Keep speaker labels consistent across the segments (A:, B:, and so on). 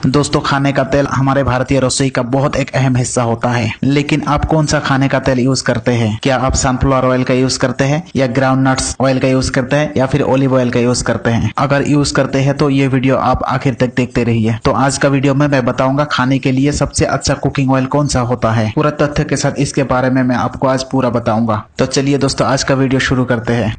A: दोस्तों, खाने का तेल हमारे भारतीय रसोई का बहुत एक अहम हिस्सा होता है। लेकिन आप कौन सा खाने का तेल यूज करते हैं? क्या आप सनफ्लावर ऑयल का यूज करते हैं, या ग्राउंड नट्स ऑयल का यूज करते हैं, या फिर ऑलिव ऑयल का यूज करते हैं? अगर यूज करते हैं तो ये वीडियो आप आखिर तक देखते रहिए। तो आज का वीडियो में मैं बताऊंगा खाने के लिए सबसे अच्छा कुकिंग ऑयल कौन सा होता है। पूरा तथ्य के साथ इसके बारे में मैं आपको आज पूरा बताऊंगा। तो चलिए दोस्तों, आज का वीडियो शुरू करते हैं।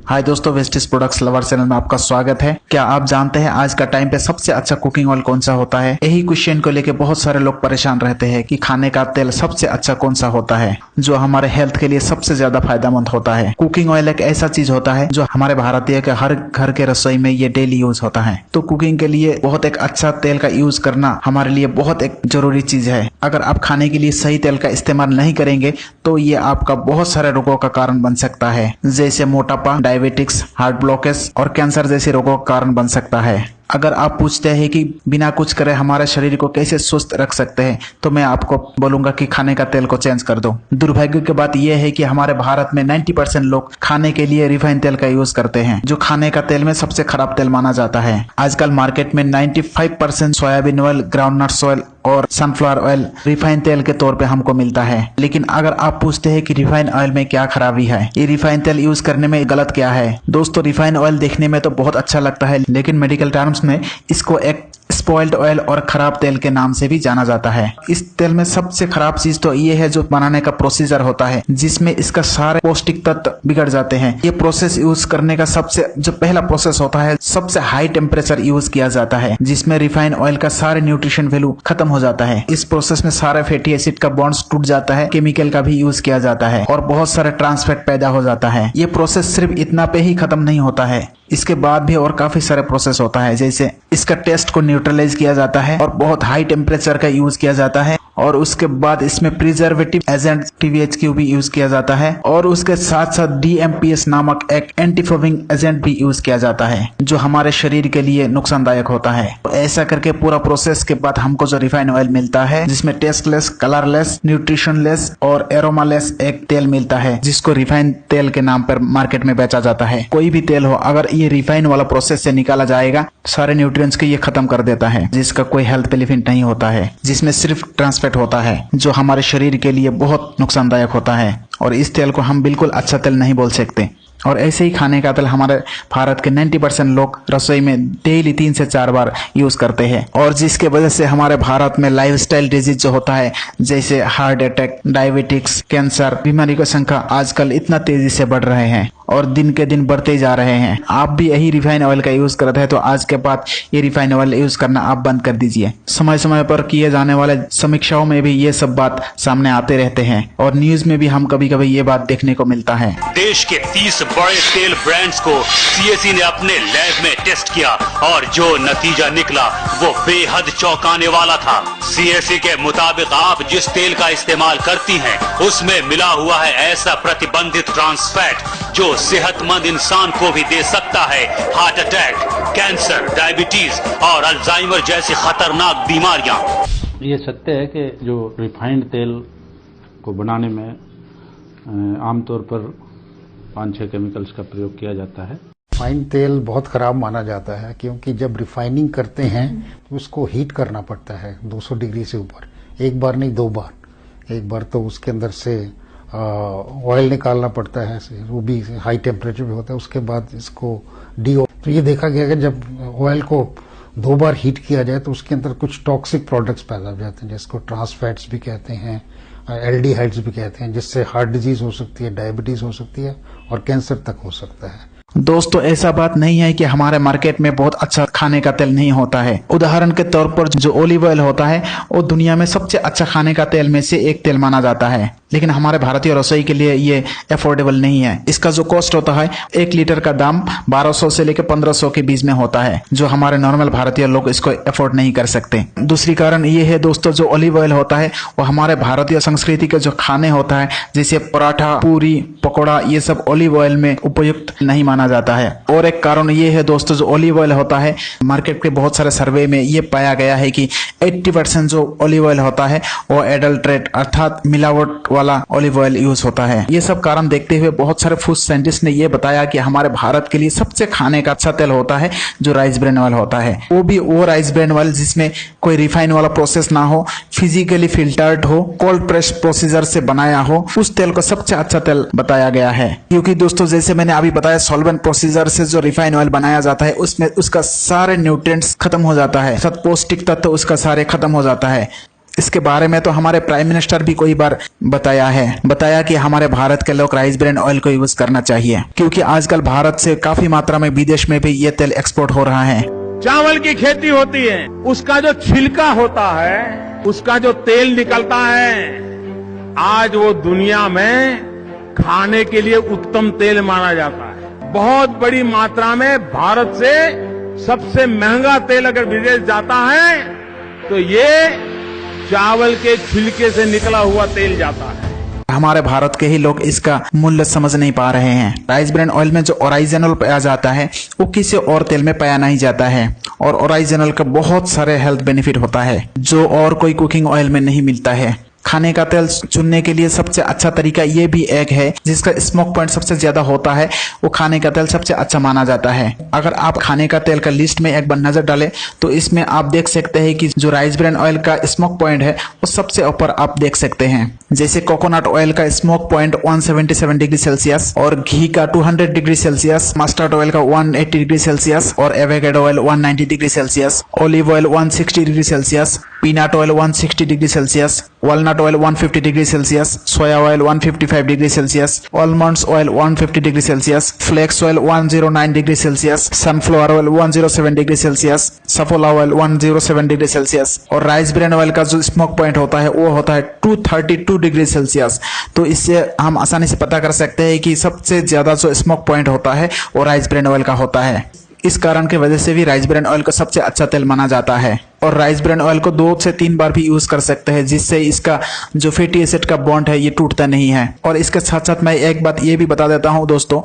A: हाय दोस्तों, वेस्टिज प्रोडक्ट्स लवर चैनल में आपका स्वागत है। क्या आप जानते हैं आज का टाइम पे सबसे अच्छा कुकिंग ऑयल कौन सा होता है? यही क्वेश्चन को लेके बहुत सारे लोग परेशान रहते हैं कि खाने का तेल सबसे अच्छा कौन सा होता है जो हमारे हेल्थ के लिए सबसे ज्यादा फायदेमंद होता है। कुकिंग ऑयल एक ऐसा चीज होता है जो हमारे भारतीय के हर घर के रसोई में ये डेली यूज होता है। तो कुकिंग के लिए बहुत एक अच्छा तेल का यूज करना हमारे लिए बहुत एक जरूरी चीज है। अगर आप खाने के लिए सही तेल का इस्तेमाल नहीं करेंगे तो ये आपका बहुत सारे रोगों का कारण बन सकता है, जैसे मोटापा, डायबिटिक्स, हार्ट ब्लॉकेज और कैंसर जैसे रोगों का कारण बन सकता है। अगर आप पूछते हैं कि बिना कुछ करे हमारे शरीर को कैसे स्वस्थ रख सकते हैं, तो मैं आपको बोलूंगा कि खाने का तेल को चेंज कर दो। दुर्भाग्य की बात यह है कि हमारे भारत में 90% लोग खाने के लिए रिफाइंड तेल का यूज करते हैं, जो खाने का तेल में सबसे खराब तेल माना जाता है। आजकल मार्केट में 95% soybean oil, ground nuts oil और सनफ्लावर ऑयल रिफाइंड तेल के तौर पे हमको मिलता है। लेकिन अगर आप पूछते हैं कि रिफाइंड ऑयल में क्या खराबी है, ये रिफाइंड तेल यूज करने में गलत क्या है? दोस्तों, रिफाइंड ऑयल देखने में तो बहुत अच्छा लगता है, लेकिन मेडिकल टर्म्स में इसको एक स्पॉइल्ड ऑयल और खराब तेल के नाम से भी जाना जाता है। इस तेल में सबसे खराब चीज तो ये है जो बनाने का प्रोसीजर होता है, जिसमें इसका सारे पौष्टिक तत्व बिगड़ जाते हैं। ये प्रोसेस यूज करने का सबसे जो पहला प्रोसेस होता है, सबसे हाई टेम्परेचर यूज किया जाता है, जिसमें रिफाइंड ऑयल का सारे न्यूट्रिशन वैल्यू खत्म हो जाता है। इस प्रोसेस में सारे फैटी एसिड का बॉन्ड्स टूट जाता है, केमिकल का भी यूज किया जाता है और बहुत सारे ट्रांस फैट पैदा हो जाता है। ये प्रोसेस सिर्फ इतना पे ही खत्म नहीं होता है, इसके बाद भी और काफी सारे प्रोसेस होता है, जैसे इसका टेस्ट को न्यूट्रलाइज किया जाता है और बहुत हाई टेम्परेचर का यूज किया जाता है, और उसके बाद इसमें प्रिजर्वेटिव एजेंट THQ भी यूज किया जाता है, और उसके साथ साथ DMPS नामक एक एंटीफोबिंग एजेंट भी यूज किया जाता है, जो हमारे शरीर के लिए नुकसानदायक होता है। तो ऐसा करके पूरा प्रोसेस के बाद हमको जो रिफाइंड ऑयल मिलता है, जिसमें टेस्टलेस, कलरलेस, न्यूट्रिशनलेस और एरोमालेस एक तेल मिलता है, जिसको रिफाइंड तेल के नाम पर मार्केट में बेचा जाता है। कोई भी तेल हो, अगर ये रिफाइन वाला प्रोसेस से निकाला जाएगा, सारे न्यूट्रिएंट्स को ये खत्म कर देता है, जिसका कोई हेल्थ बेनिफिट नहीं होता है, जिसमें सिर्फ ट्रांस फैट होता है, जो हमारे शरीर के लिए बहुत नुकसानदायक होता है। और इस तेल को हम बिल्कुल अच्छा तेल नहीं बोल सकते। और ऐसे ही खाने का तेल हमारे भारत के 90% लोग रसोई में डेली 3 से 4 बार यूज करते हैं, और जिसके वजह से हमारे भारत में लाइफस्टाइल डिजीज जो होता है, जैसे हार्ट अटैक, डायबिटिक्स, कैंसर बीमारी की संख्या आजकल इतना तेजी से बढ़ रहे हैं और दिन के दिन बढ़ते जा रहे हैं। आप भी यही रिफाइन ऑयल का यूज करते हैं, तो आज के बाद ये रिफाइन ऑयल यूज करना आप बंद कर दीजिए। समय समय पर किए जाने वाले समीक्षाओं में भी ये सब बात सामने आते रहते हैं, और न्यूज में भी हम कभी कभी ये बात देखने को मिलता है।
B: देश के 30 बड़े तेल ब्रांड्स को CSE ने अपने लैब में टेस्ट किया, और जो नतीजा निकला वो बेहद चौंकाने वाला था। CSE के मुताबिक आप जिस तेल का इस्तेमाल करती हैं, उसमें मिला हुआ है ऐसा प्रतिबंधित ट्रांस फैट जो सेहतमंद इंसान को भी दे सकता है हार्ट अटैक, कैंसर, डायबिटीज और अल्जाइमर जैसी खतरनाक बीमारियां।
C: ये सत्य है कि जो रिफाइंड तेल को बनाने में आमतौर पर 5-6 केमिकल्स का प्रयोग किया जाता है।
D: रिफाइंड तेल बहुत खराब माना जाता है, क्योंकि जब रिफाइनिंग करते हैं तो उसको हीट करना पड़ता है 200 डिग्री से ऊपर। एक बार नहीं, 2 बार। एक बार तो उसके अंदर से ऑयल निकालना पड़ता है, वो भी हाई टेम्परेचर पे होता है। उसके बाद इसको तो ये देखा गया कि जब ऑयल को 2 बार हीट किया जाए तो उसके अंदर कुछ टॉक्सिक प्रोडक्ट्स पैदा हो जाते हैं, जिसको ट्रांस फैट्स भी कहते हैं, एल्डिहाइड्स भी कहते हैं, जिससे हार्ट डिजीज हो सकती है, डायबिटीज हो सकती है और कैंसर तक हो सकता है।
A: दोस्तों, ऐसा बात नहीं है कि हमारे मार्केट में बहुत अच्छा खाने का तेल नहीं होता है। उदाहरण के तौर पर जो ऑलिव ऑयल होता है, वो दुनिया में सबसे अच्छा खाने का तेल में से एक तेल माना जाता है, लेकिन हमारे भारतीय रसोई के लिए ये अफोर्डेबल नहीं है। इसका जो कॉस्ट होता है, 1 लीटर का दाम 1200 से लेकर 1500 के बीच में होता है, जो हमारे नॉर्मल भारतीय लोग इसको अफोर्ड नहीं कर सकते। दूसरी कारण ये है दोस्तों, जो ऑलिव ऑयल होता है वो हमारे भारतीय संस्कृति के जो खाने होता है, जैसे पराठा, पूरी, पकौड़ा, ये सब ऑलिव ऑयल में उपयुक्त नहीं माना जाता है। और एक कारण ये है दोस्तों, जो ऑलिव ऑयल होता है, मार्केट के बहुत सारे सर्वे में ये पाया गया है कि 80% जो ऑलिव ऑयल होता है वो एडल्ट्रेट अर्थात मिलावट वाला ऑलिव ऑयल यूज होता है। ये सब कारण देखते हुए बहुत सारे फूड साइंटिस्ट ने ये बताया कि हमारे भारत के लिए सबसे खाने का अच्छा तेल होता है जो राइस ब्रान ऑयल होता है, वो भी वो राइस ब्रान ऑयल जिसमें कोई रिफाइन वाला प्रोसेस ना हो, फिजिकली फिल्टर्ड हो, कोल्ड प्रेस प्रोसीजर से बनाया हो, उस तेल को सबसे अच्छा तेल बताया गया है। क्योंकि दोस्तों जैसे मैंने अभी बताया सॉल्वेंट प्रोसीजर से जो रिफाइन ऑयल बनाया जाता है उसमें उसका सारे न्यूट्रिएंट्स खत्म हो जाता है, पौष्टिक तत्व उसका सारे खत्म हो जाता है। इसके बारे में तो हमारे प्राइम मिनिस्टर भी कई बार बताया कि हमारे भारत के लोग राइस ब्रान ऑयल को यूज करना चाहिए, क्योंकि आजकल भारत से काफी मात्रा में विदेश में भी ये तेल एक्सपोर्ट हो रहा है।
E: चावल की खेती होती है, उसका जो छिलका होता है, उसका जो तेल निकलता है, आज वो दुनिया में खाने के लिए उत्तम तेल माना जाता है। बहुत बड़ी मात्रा में भारत से सबसे महंगा तेल अगर विदेश जाता है तो ये चावल के छिलके से निकला हुआ तेल जाता है।
A: हमारे भारत के ही लोग इसका मूल्य समझ नहीं पा रहे हैं। राइस ब्रान ऑयल में जो ओरिजिनल पाया जाता है वो किसी और तेल में पाया नहीं जाता है, और ओरिजिनल का बहुत सारे हेल्थ बेनिफिट होता है जो और कोई कुकिंग ऑयल में नहीं मिलता है। खाने का तेल चुनने के लिए सबसे अच्छा तरीका ये भी एक है, जिसका स्मोक पॉइंट सबसे ज्यादा होता है, वो खाने का तेल सबसे अच्छा माना जाता है। अगर आप खाने का तेल का लिस्ट में एक बार नजर डालें तो इसमें आप देख सकते हैं कि जो राइस ब्रान ऑयल का स्मोक पॉइंट है वो सबसे ऊपर आप देख सकते हैं। जैसे कोकोनट ऑयल का स्मोक पॉइंट 177 डिग्री सेल्सियस, और घी का 200 डिग्री सेल्सियस, मस्टर्ड ऑयल का 180 डिग्री सेल्सियस, और avocado oil 190 degree Celsius, olive oil 160 degree Celsius, peanut oil 160 degree Celsius, walnut oil 150 degree Celsius, soya oil 155 degree Celsius, almonds oil 150 degree Celsius, flax oil 109 degree Celsius, sunflower oil 107 degree Celsius, safflower oil 107 degree Celsius, और rice bran oil का जो smoke point होता है वो होता है 232 degree Celsius. तो इससे हम आसानी से पता कर सकते हैं कि सबसे ज्यादा जो स्मोक पॉइंट होता है वो राइस ब्रान ऑयल का होता है। इस कारण की वजह से भी राइस ब्रान ऑयल को सबसे अच्छा तेल माना जाता है, और राइस ब्रान ऑयल को 2 से 3 बार भी यूज कर सकते हैं, जिससे इसका जो फैटी एसिड का बॉन्ड है ये टूटता नहीं है। और इसके साथ साथ मैं एक बात ये भी बता देता हूं दोस्तों,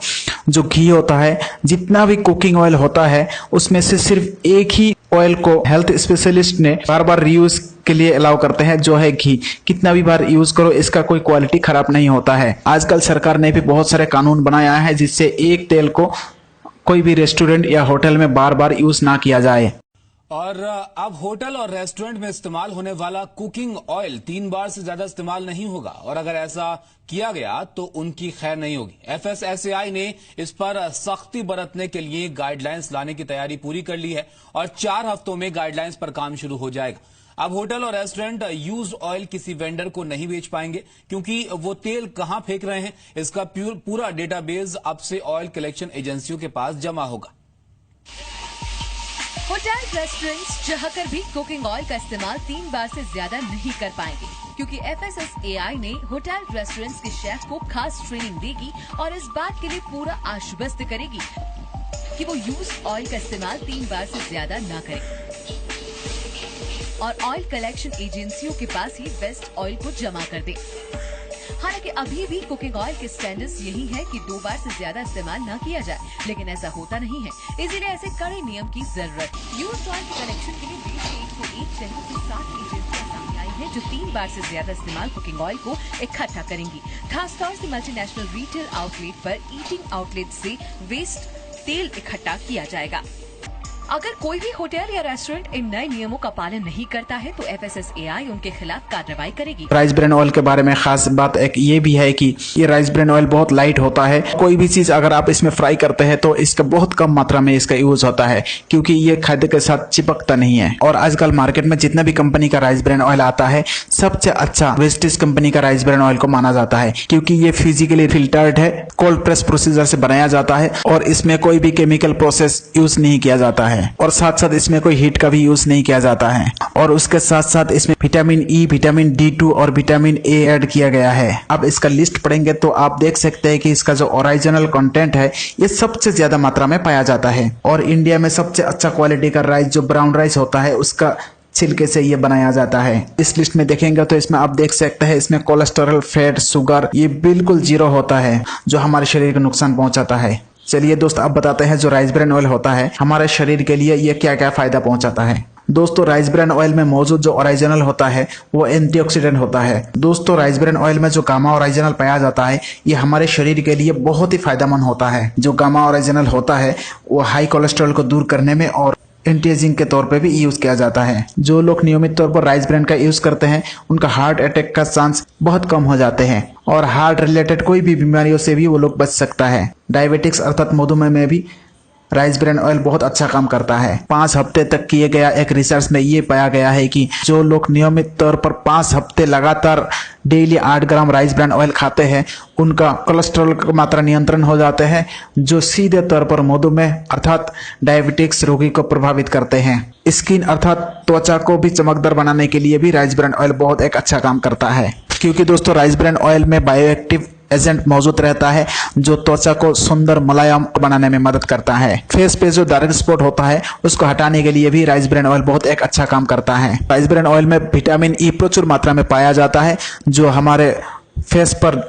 A: जो घी होता है, जितना भी कुकिंग ऑयल होता है उसमें से सिर्फ एक ही ऑयल को हेल्थ स्पेशलिस्ट ने बार बार रीयूज के लिए अलाउ करते हैं, जो है घी। कितना भी बार यूज करो इसका कोई क्वालिटी खराब नहीं होता है। आजकल सरकार ने भी बहुत सारे कानून बनाया है जिससे एक तेल को कोई भी रेस्टोरेंट या होटल में बार बार यूज ना किया जाए।
F: और अब होटल और रेस्टोरेंट में इस्तेमाल होने वाला कुकिंग ऑयल 3 बार से ज्यादा इस्तेमाल नहीं होगा, और अगर ऐसा किया गया तो उनकी खैर नहीं होगी। FSSAI ने इस पर सख्ती बरतने के लिए गाइडलाइंस लाने की तैयारी पूरी कर ली है, और 4 हफ्तों में गाइडलाइंस पर काम शुरू हो जाएगा। अब होटल और रेस्टोरेंट यूज्ड ऑयल किसी वेंडर को नहीं बेच पाएंगे, क्योंकि वो तेल कहां फेंक रहे हैं इसका पूरा डेटाबेस अब से ऑयल कलेक्शन एजेंसियों के पास जमा होगा।
G: होटल रेस्टोरेंट्स चाहकर भी कुकिंग ऑयल का इस्तेमाल 3 बार से ज्यादा नहीं कर पाएंगे, क्योंकि FSSAI ने होटल रेस्टोरेंट्स के शेफ को खास ट्रेनिंग देगी और इस बात के लिए पूरा आश्वस्त करेगी कि वो यूज ऑयल का इस्तेमाल 3 बार से ज्यादा ना करें, और ऑयल कलेक्शन एजेंसियों के पास ही वेस्ट ऑयल को जमा कर दे। हालांकि अभी भी कुकिंग ऑयल के स्टैंडर्ड्स यही है कि 2 बार से ज्यादा इस्तेमाल न किया जाए, लेकिन ऐसा होता नहीं है, इसीलिए ऐसे कड़े नियम की जरूरत। यूज्ड ऑयल के कलेक्शन के लिए देश के 101 शहरों से 7 एजेंसियां सामने आई हैं जो 3 बार से ज्यादा इस्तेमाल कुकिंग ऑयल को इकट्ठा करेंगी। खासतौर से मल्टीनेशनल रिटेल आउटलेट पर ईटिंग आउटलेट से वेस्ट तेल इकट्ठा किया जाएगा। अगर कोई भी होटल या रेस्टोरेंट इन नए नियमों का पालन नहीं करता है तो FSSAI उनके खिलाफ कार्रवाई करेगी।
A: राइस ब्रान ऑयल के बारे में खास बात एक ये भी है कि ये राइस ब्रान ऑयल बहुत लाइट होता है। कोई भी चीज अगर आप इसमें फ्राई करते हैं तो इसका बहुत कम मात्रा में इसका यूज होता है, क्योंकि ये खाद्य के साथ चिपकता नहीं है। और आजकल मार्केट में जितना भी कंपनी का राइस ब्रान ऑयल आता है सबसे अच्छा वेस्टिज कंपनी का राइस ब्रान ऑयल को माना जाता है, क्योंकि ये फिजिकली फिल्टर्ड है, कोल्ड प्रेस प्रोसीजर से बनाया जाता है, और इसमें कोई भी केमिकल प्रोसेस यूज नहीं किया जाता है, और साथ साथ इसमें कोई हीट का भी यूज नहीं किया जाता है। और उसके साथ साथ इसमें विटामिन E, विटामिन D2 और विटामिन A ऐड किया गया है। अब इसका लिस्ट पढ़ेंगे तो आप देख सकते हैं कि इसका जो ओरिजिनल कंटेंट है ये सबसे ज्यादा मात्रा में पाया जाता है। और इंडिया में सबसे अच्छा क्वालिटी का राइस जो ब्राउन राइस होता है उसका छिलके से ये बनाया जाता है। इस लिस्ट में देखेंगे तो इसमें आप देख सकते हैं इसमें कोलेस्टेरॉल, फैट, शुगर ये बिल्कुल 0 होता है, जो हमारे शरीर को नुकसान पहुंचाता है। चलिए दोस्त अब बताते हैं जो राइस ब्रान ऑयल होता है हमारे शरीर के लिए ये क्या क्या फायदा पहुंचाता है। दोस्तों राइस ब्रान ऑयल में मौजूद जो ओरिजिनल होता है वो एंटीऑक्सीडेंट होता है। दोस्तों राइस ब्रान ऑयल में जो गामा ओरिजिनल पाया जाता है ये हमारे शरीर के लिए बहुत ही फायदेमंद होता है। जो गामा ओरिजिनल होता है वो हाई कोलेस्ट्रॉल को दूर करने में और एंटी एजिंग के तौर पे भी यूज किया जाता है। जो लोग नियमित तौर पर राइस ब्रान का यूज करते हैं उनका हार्ट अटैक का चांस बहुत कम हो जाते हैं और हार्ट रिलेटेड कोई भी बीमारियों से भी वो लोग बच सकता है। डायबिटिक्स अर्थात मधुमेह में भी राइस ब्रान ऑयल बहुत अच्छा काम करता है। 5 हफ्ते तक किए गया एक रिसर्च में ये पाया गया है कि जो लोग नियमित तौर पर 5 हफ्ते लगातार डेली 8 ग्राम राइस ब्रान ऑयल खाते हैं उनका कोलेस्ट्रॉल की मात्रा नियंत्रण हो जाते हैं, जो सीधे तौर पर मधुमेह अर्थात डायबिटिक्स रोगी को प्रभावित करते हैं। स्किन अर्थात त्वचा को भी चमकदार बनाने के लिए भी राइस ब्रान ऑयल बहुत एक अच्छा काम करता है, क्योंकि दोस्तों राइस ब्रान ऑयल में बायोएक्टिव एजेंट मौजूद रहता है जो त्वचा को सुंदर मुलायम बनाने में मदद करता है। फेस पे जो डार्क स्पॉट होता है उसको हटाने के लिए भी राइस ब्रान ऑयल बहुत एक अच्छा काम करता है। राइस ब्रान ऑयल में विटामिन ई प्रचुर मात्रा में पाया जाता है जो हमारे फेस पर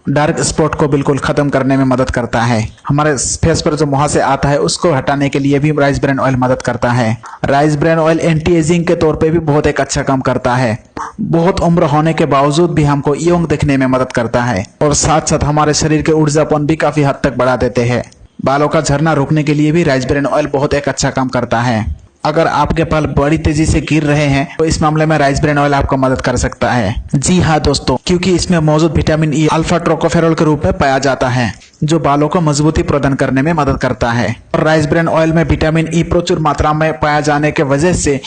A: डार्क स्पॉट को बिल्कुल खत्म करने में मदद करता है। हमारे फेस पर जो मुहासे आता है उसको हटाने के लिए भी राइस ब्रान ऑयल मदद करता है। Rice bran oil anti ageing के तौर पे भी बहुत एक अच्छा काम करता है। बहुत उम्र होने के बावजूद भी हमको यंग दिखने में मदद करता है और साथ साथ हमारे शरीर के ऊर्जापन भी काफी हद तक बढ़ा देते हैं। बालों का झड़ना रोकने के लिए भी राइस ब्रान ऑयल बहुत एक अच्छा काम करता है। अगर आपके बाल बड़ी तेजी से गिर रहे हैं तो इस मामले में राइस ब्रान ऑयल आपको मदद कर सकता है। जी हाँ दोस्तों, क्योंकि इसमें मौजूद विटामिन ई अल्फा टोकोफेरोल के रूप में पाया जाता है जो बालों को मजबूती प्रदान करने में मदद करता है। और राइस ब्रान ऑयल में विटामिन ई प्रचुर मात्रा में पाया जाने के वजह से